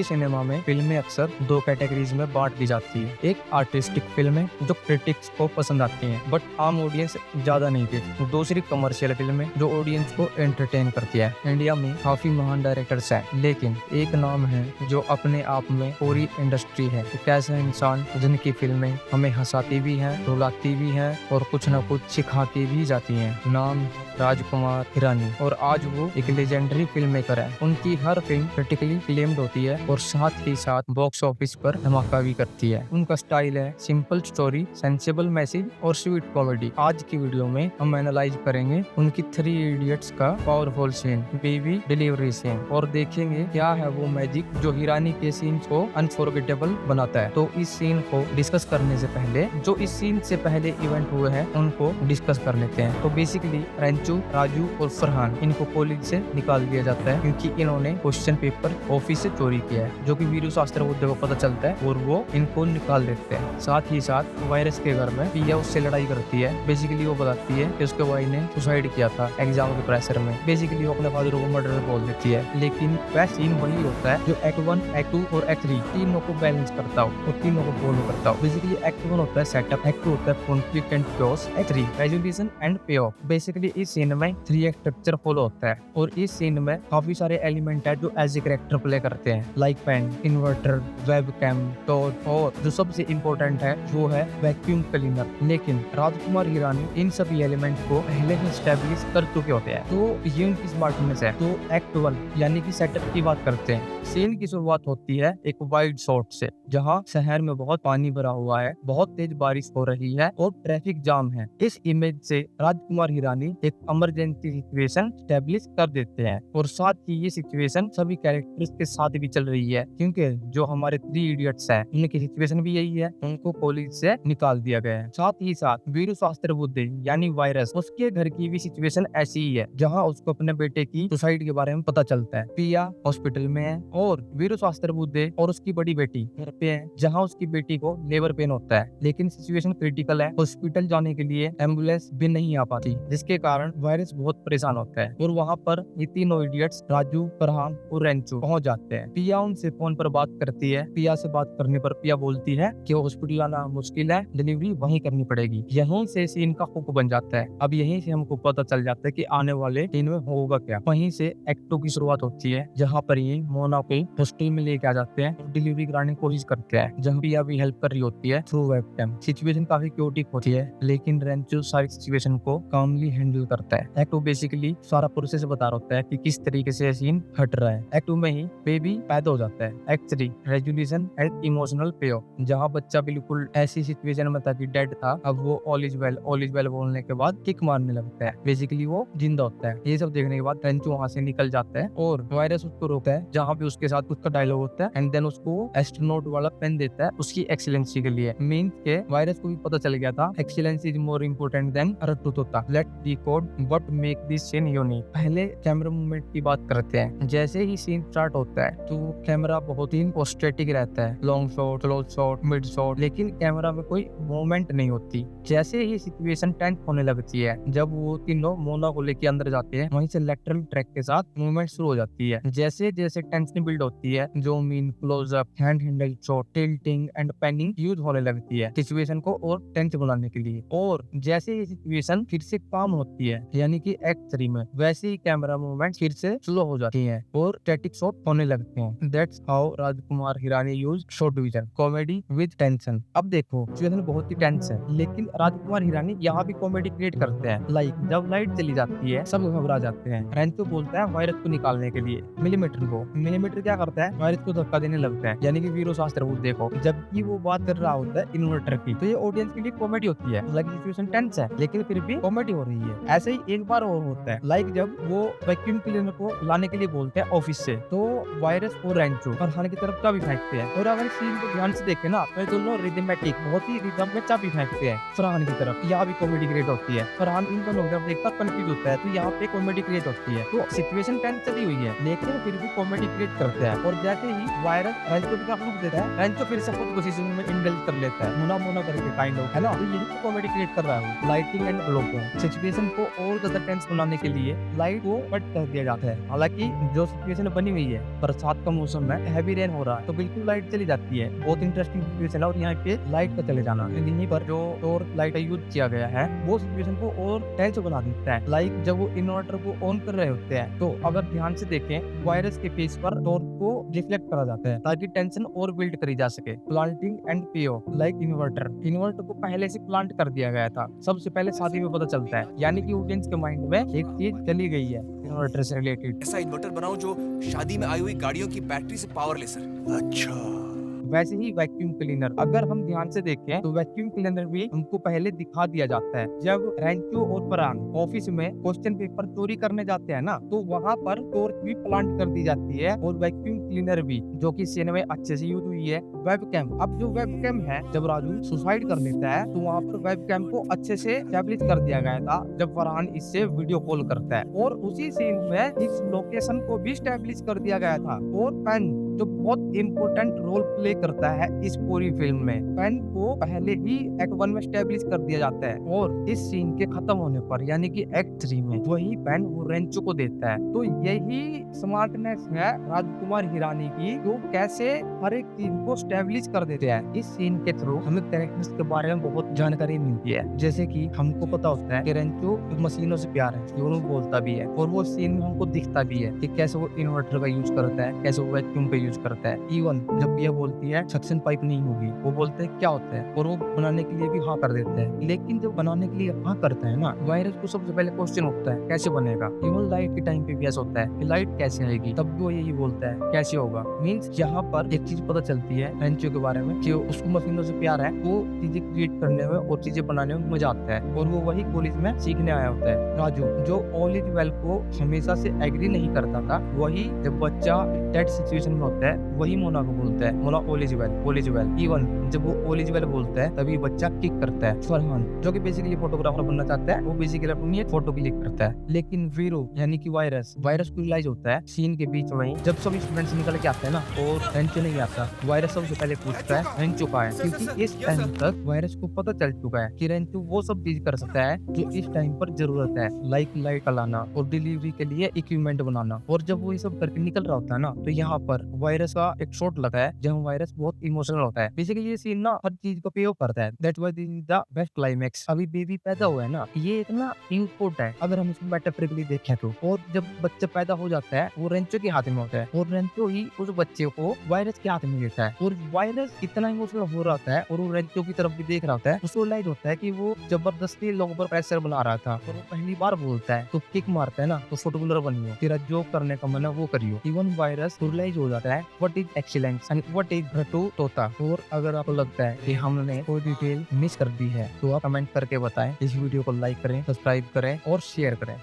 Cinema में फिल्में अक्सर दो कैटेगरीज में बांट दी जाती है। एक आर्टिस्टिक फिल्में जो क्रिटिक्स को पसंद आती हैं बट आम ऑडियंस ज्यादा नहीं देखती। दूसरी कमर्शियल फिल्में जो ऑडियंस को एंटरटेन करती है। इंडिया में काफी महान डायरेक्टर्स हैं, लेकिन एक नाम है जो अपने आप में पूरी इंडस्ट्री है। एक ऐसा इंसान जिनकी फिल्में हमें हंसाती भी हैं, रुलाती भी हैं और कुछ न कुछ सिखाती भी जाती हैं। नाम राजकुमार हिरानी, और आज वो एक लेजेंडरी फिल्म मेकर है। उनकी हर फिल्म क्रिटिकली क्लेम्ड होती है और साथ ही साथ बॉक्स ऑफिस पर धमाका भी करती है। उनका स्टाइल है सिंपल स्टोरी, सेंसिबल मैसेज और स्वीट कॉमेडी। आज की वीडियो में हम एनालाइज करेंगे उनकी 3 इडियट्स का powerful scene, baby delivery scene, और देखेंगे क्या है वो मैजिक जो हिरानी के सीन को अनफॉरगेटेबल बनाता है। तो इस सीन को डिस्कस करने से पहले जो इस सीन से पहले इवेंट हुए हैं उनको डिस्कस कर लेते हैं। तो बेसिकली रेंचू, राजू और फरहान, इनको कॉलेज से निकाल दिया जाता है क्योंकि इन्होंने क्वेश्चन पेपर ऑफिस से चोरी किया है, जो कि वीरू शास्त्र बुद्धे को पता चलता है और वो इनको निकाल देते हैं। साथ ही साथ वायरस के घर में पिया उससे लड़ाई करती है। बेसिकली वो बताती है कि उसके भाई ने सुसाइड किया था एग्जाम के प्रेशर में। बेसिकली वो अपने फादर को मर्डर बोल देती है, लेकिन वह सीन वही होता है जो एक्ट 1, एक्ट 2 और एक्ट 3 तीनों को बैलेंस करता हो और तीनों को फॉलो करता हो। बेसिकली एक्ट 1 होता है सेटअप, एक्ट 2 होता है conflict and chaos, act 3 resolution and पे ऑफ। बेसिकली इस सीन में 3 एक्ट स्ट्रक्चर फॉलो होता है और इस सीन में काफी सारे एलिमेंट है जो एज ए कैरेक्टर प्ले करते हैं, like pen, inverter, webcam, torch, और जो सबसे इम्पोर्टेंट है वो है वैक्यूम क्लीनर। लेकिन राजकुमार हिरानी इन सभी एलिमेंट को पहले ही स्टैब्लिश कर चुके होते हैं, तो ये उनकी स्मार्टनेस है। तो एक्ट 1 यानी कि सेटअप की बात करते हैं। सीन की शुरुआत होती है एक वाइड शॉट से, जहां शहर में बहुत पानी भरा हुआ है, बहुत तेज बारिश हो रही है और ट्रैफिक जाम है। इस इमेज से राजकुमार हिरानी एक इमरजेंसी सिचुएशन स्टैब्लिश कर देते हैं और साथ ही ये सिचुएशन सभी कैरेक्टर्स के साथ भी चल रही है, क्योंकि जो हमारे 3 इडियट्स हैं उनकी सिचुएशन भी यही है, उनको कॉलेज से निकाल दिया गया है। साथ ही साथ वीरू शास्त्र बुद्धे यानी वायरस, उसके घर की भी सिचुएशन ऐसी ही है, जहाँ उसको अपने बेटे की सुसाइड के बारे में पता चलता है। पिया हॉस्पिटल में है और वीरू शास्त्र बुद्धे और उसकी बड़ी बेटी घर पे है, जहाँ उसकी बेटी को लेबर पेन होता है, लेकिन सिचुएशन क्रिटिकल है। हॉस्पिटल जाने के लिए एम्बुलेंस भी नहीं आ पाती, जिसके कारण वायरस बहुत परेशान होता है और वहाँ पर ये तीनों इडियट्स राजू, फरहान और रेंचू पहुंच जाते हैं। पिया उनसे फोन पर बात करती है। पिया से बात करने पर पिया बोलती है कि हॉस्पिटल आना मुश्किल है, डिलीवरी वहीं करनी पड़ेगी। यहीं से सीन का हुक बन जाता है। अब यहीं से हमको पता चल जाता है कि आने वाले सीन में होगा क्या। वहीं से एक्ट 2 की शुरुआत होती है, जहाँ पर ये मोना को हॉस्टल में लेके आ जाते हैं और डिलीवरी कराने की कोशिश करते हैं, जहाँ पिया भी हेल्प कर रही होती है थ्रू वेबकैम। सिचुएशन काफी क्योटिक होती है, लेकिन रेंचू सारी सिचुएशन को कामली हैंडल करता है। एक्ट 2 बेसिकली सारा प्रोसेस बता रहा होता है कि किस तरीके से सीन हट रहा है। एक्ट 2 में ही बेबी पैदा हो जाता है। एक्ट 3 रेजोल्यूशन एंड इमोशनल पे ऑफ, जहाँ बच्चा बिल्कुल ऐसी सिचुएशन में था कि डेड था, अब वो ऑल इज वेल बोलने के बाद किक मारने लगता है। बेसिकली वो जिंदा होता है। ये सब देखने के बाद रेंचू वहाँ से निकल जाता है और वायरस उसको रोकता है, जहाँ पे उसके साथ उसका डायलॉग होता है एंड देन उसको एस्ट्रोनॉट वाला पेन देता है उसकी एक्सीलेंसी के लिए। मीन के वायरस को भी पता चल गया था excellency is more important than अरतुतोता। Let decode what make this scene unique. पहले कैमरा मूवमेंट की बात करते हैं। जैसे ही सीन स्टार्ट होता है तो कैमरा बहुत ही स्टैटिक रहता है, long shot, close shot, mid shot, लेकिन कैमरा में कोई मूवमेंट नहीं होती। जैसे ही सिचुएशन टेंस होने लगती है, जब वो तीनों मोना को लेके अंदर जाते हैं, वहीं से लेटरल ट्रैक के साथ मूवमेंट शुरू हो जाती है। जैसे जैसे टेंशन बिल्ड होती है, जो mean, closeup, hand handle shot, tilting and panning use होने लगती है सिचुएशन को और टेंस बनाने के लिए। और जैसे ही सिचुएशन फिर से काम होती है, यानी कि एक्ट 3 में, वैसे ही कैमरा मूवमेंट फिर से स्लो हो जाती है और स्टैटिक शॉट होने लगते हैं। That's how Rajkumar Hirani use short division comedy with tension. अब देखो सिचुएशन बहुत ही टेंस है, लेकिन राजकुमार हिरानी यहाँ भी कॉमेडी क्रिएट करते हैं। लाइक जब लाइट चली जाती है सब घबरा जाते हैं। रेंचो बोलता है वायरस को निकालने के लिए मिलीमीटर क्या करता है, वायरस को धक्का देने लगता है, यानी कि वीरू शास्त्र बुद्धे को, जबकि वो बात कर रहा होता है इन्वर्टर की। तो ये ऑडियंस के लिए कॉमेडी होती है। लाइक सिचुएशन टेंस है लेकिन फिर भी कॉमेडी हो रही है। ऐसे ही एक बार और होता है, लाइक जब वो वैक्यूम क्लीनर को लाने के लिए बोलते हैं ऑफिस से, तो वायरस और रेंचो फरहान की तरफ चाबी फेंकते हैं। और अगर सीन को ध्यान से देखे ना तो दोनों रिदमेटिक बहुत ही रिदम में चाबी फेंकते हैं फरहान की तरफ। यहाँ भी कॉमेडी क्रिएट होती है। फरहान इन दोनों की तरफ देखकर कंफ्यूज होता है, तो यहाँ पे कॉमेडी क्रिएट होती है। तो सिचुएशन टेंस चली हुई है लेकिन फिर भी कॉमेडी क्रिएट करते हैं। और जैसे ही वायरस रेंचो का लुक देता है, रेंचो फिर से खुद को सीजन में इंडल्ज कर लेता है, मोना मोना करके काइंड ऑफ, है ना। तो यही तो कॉमेडी क्रिएट कर रहा है। लाइटिंग एंड ग्लो सिचुएशन को और ज्यादा टेंस बनाने के लिए लाइट को कट कर दिया जाता है। हालांकि जो सिचुएशन बनी हुई है, बरसात का मौसम है, हैवी रेन हो रहा है, तो बिल्कुल लाइट चली जाती है। बहुत इंटरेस्टिंग सिचुएशन है और यहाँ पे लाइट का चले जाना, यहीं पर जो टॉर्च लाइट का यूज किया गया है वो सिचुएशन को और टेंस बना देता है। लाइक जब वो इन्वर्टर को ऑन कर रहे होते हैं तो अगर ध्यान से देखें वायरस के फेस पर टॉर्च को रिफ्लेक्ट करा जाता है ताकि टेंशन और बिल्ड करी जा सके। Planting and PO like inverter को पहले से प्लांट कर दिया गया था, सबसे पहले शादी में पता चलता है, यानी कि ऑडियंस के माइंड में एक चीज चली गई है इन्वर्टर से रिलेटेड। ऐसा इन्वर्टर बनाओ जो शादी में आई हुई गाड़ियों की बैटरी से पावर ले सर। अच्छा। वैसे ही वैक्यूम क्लीनर, अगर हम ध्यान से देखें तो वैक्यूम क्लीनर भी हमको पहले दिखा दिया जाता है। जब रेंचो और परान ऑफिस में क्वेश्चन पेपर चोरी करने जाते हैं ना, तो वहाँ पर टॉर्च भी प्लांट कर दी जाती है और वैक्यूम क्लीनर भी, जो कि सीन में अच्छे से यूज हुई है। वेबकैम, अब जो वेबकैम है, जब राजू सुसाइड कर लेता है तो वहाँ पर वेबकैम को अच्छे से स्टैब्लिश कर दिया गया था जब फरहान इससे वीडियो कॉल करता है, और उसी सीन में इस लोकेशन को भी स्टैब्लिश कर दिया गया था। और पेन जो बहुत इंपॉर्टेंट रोल प्ले करता है इस पूरी फिल्म में, पेन को पहले ही एक्ट 1 में स्टैब्लिश कर दिया जाता है और इस सीन के खत्म होने पर यानी कि एक्ट 3 में वही पेन वो रेंचो को देता है। तो यही स्मार्टनेस है राजकुमार हिरानी की, जो कैसे हर एक चीज को स्टैब्लिश कर देते हैं। इस सीन के थ्रू हमें कैरेक्टर्स के बारे में बहुत जानकारी मिलती है, जैसे कि हमको पता होता है कि रेंचो मशीनों से प्यार है, दोनों बोलता भी है, और वो सीन में हमको दिखता भी है कि कैसे वो इन्वर्टर का यूज करता है, कैसे वो वैक्यूम का यूज करता है। इवन जब ये बोलती है सक्शन पाइप नहीं होगी, वो बोलते हैं क्या होता है, और वो बनाने के लिए भी हाँ कर देते हैं। लेकिन जब बनाने के लिए हाँ करता है ना, वायरस को सबसे पहले क्वेश्चन होता है कैसे बनेगा। इवन लाइट के टाइम पे भी ऐसा होता है कि लाइट कैसे आएगी, तब भी वो यही बोलता है कैसे होगा। मीन्स यहाँ पर एक चीज पता चलती है रेंचो के बारे में कि उसको मशीनों से प्यार है, वो चीजें क्रिएट करने में और चीजें बनाने में मजा आता है, और वो वही कॉलेज में सीखने आया होता है। राजू जो ऑल इज वेल को हमेशा से एग्री नहीं करता था, वही जब बच्चा डेड सिचुएशन में होता है वही मोना को बोलता है, Mona all is well, all is well. Even जब वो ऑल इज वेल बोलता है तभी बच्चा किक करता है। फरहान जो कि बेसिकली फोटोग्राफर बनना चाहता है, वो बेसिकली अपनी एक फोटो क्लिक करता है। लेकिन वीरो यानी कि वायरस को रियलाइज होता है सीन के बीच में, जब सभी स्टूडेंट्स निकल के आते हैं ना और रेंचो नहीं आता, वायरस सबसे पहले पूछता है रेंचो कहाँ है, क्योंकि इस टाइम तक वायरस को पता चल चुका है कि रेंचो वो सब चीज कर सकता है जो इस टाइम पर जरूरत है, लाइक लाइट का लाना और डिलीवरी के लिए इक्विपमेंट बनाना। और जब वो ये सब करके निकल रहा होता है ना, तो यहाँ पर वायरस का एक शॉट लगा है जहाँ वायरस बहुत इमोशनल होता है। बेसिकली ये सीन ना हर चीज को पे ऑफ करता है। That's why this is the best climax. अभी बेबी पैदा हुआ है ना, ये इतना इम्पोर्टेंट है अगर हम इसको मेटाफोरिकली देखें तो। और जब बच्चा पैदा हो जाता है वो रेंचो के हाथ में होता है, और रेंचो ही उस बच्चे को वायरस के हाथ में देता है, और वायरस इतना इमोशनल हो रहा होता है और वो रेंचो की तरफ भी देख रहा होता है। उसको रियलाइज होता है कि वो जबरदस्ती लोगों पर प्रेशर बना रहा था, और वो पहली बार बोलता है तो किक मारता है ना, तो फुटबॉलर बनियो, तेरा जो करने का मन है वो करियो। इवन वायरस रियलाइज हो जाता है what is excellence and what is रटू तोता। और अगर आपको लगता है कि हमने कोई डिटेल मिस कर दी है तो आप कमेंट करके बताएं। इस वीडियो को लाइक करें, सब्सक्राइब करें और शेयर करें।